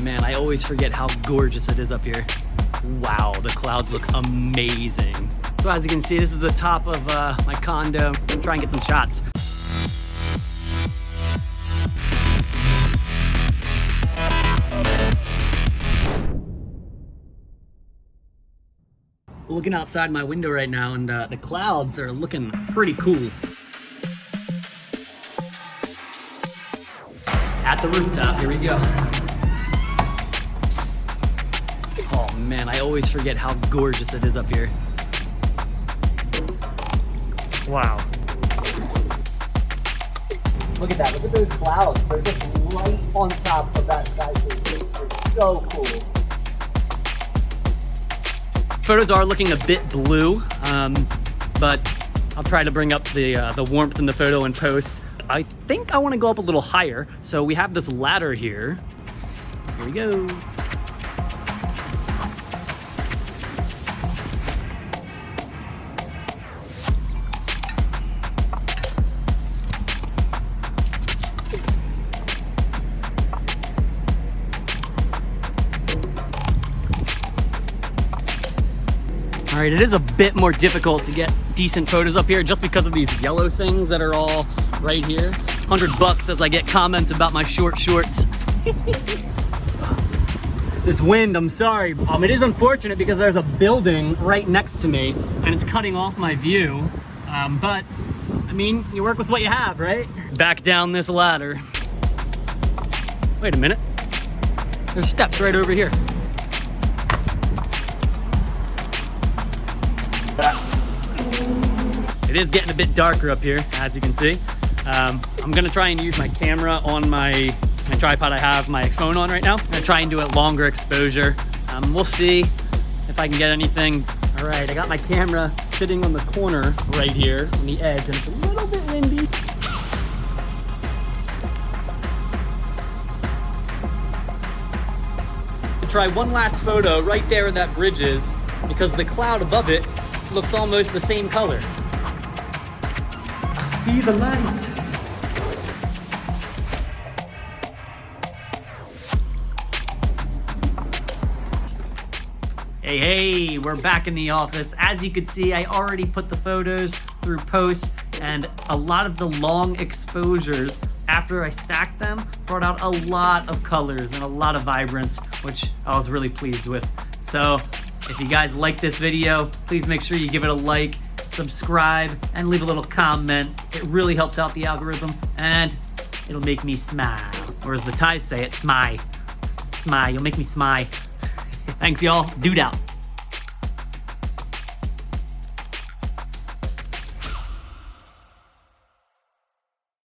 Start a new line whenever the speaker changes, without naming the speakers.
man, I always forget how gorgeous it is up here. Wow, the clouds look amazing. So as you can see, this is the top of my condo. I'm trying to get some shots. Looking outside my window right now, and the clouds are looking pretty cool. At the rooftop, here we go. Oh man, I always forget how gorgeous it is up here. Wow. Look at that, look at those clouds. They're just right on top of that skyscraper. They're so cool. Photos are looking a bit blue, but I'll try to bring up the warmth in the photo in post. I think I want to go up a little higher, so we have this ladder here. Here we go. All right, it is a bit more difficult to get decent photos up here just because of these yellow things that are all right here. $100 as I get comments about my short shorts. This wind, I'm sorry. It is unfortunate because there's a building right next to me and it's cutting off my view. But I mean, you work with what you have, right? Back down this ladder. Wait a minute. There's steps right over here. It is getting a bit darker up here, as you can see. I'm gonna try and use my camera on my tripod I have my phone on right now. I'm gonna try and do a longer exposure. We'll see if I can get anything. All right, I got my camera sitting on the corner right here on the edge, and it's a little bit windy. Try one last photo right there where that bridge is, because the cloud above it looks almost the same color. See the light. Hey, we're back in the office. As you can see, I already put the photos through post, and a lot of the long exposures after I stacked them brought out a lot of colors and a lot of vibrance, which I was really pleased with. So if you guys like this video, please make sure you give it a like, subscribe, and leave a little comment. It really helps out the algorithm, and it'll make me smile. Or as the Thais say it, smile. Smile, you'll make me smile. Thanks y'all, dude out.